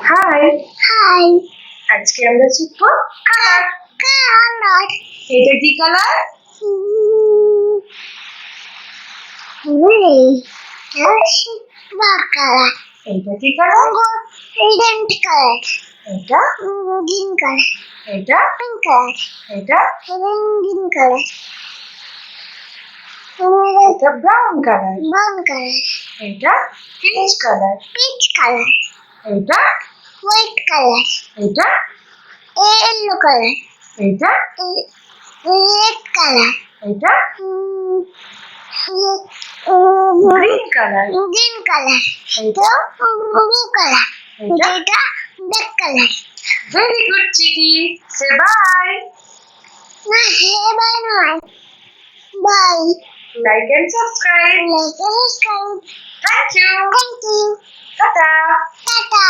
High, high আজকে আমরা শিখবো কালার। কালার এটা কি কালার? কালার এটা কি কালার? রেড কালার এটা গ্রিন কালার এটা পিঙ্ক কালার এটা রঙিন কালার এটা ব্রাউন কালার, ব্রাউন কালার এটা পিচ কালার, পিচ কালার এটা হোয়াইট কালার এটা ইয়েলো কালার এটা রেড কালার এটা গ্রিন কালার, গ্রিন কালার এটা ব্লু কালার এটা এটা ব্ল্যাক কালার ভেরি গুড চিকি, সে বাই। না হে বাই নয় bye like and subscribe. Like and subscribe thank you, thank you tata. Tata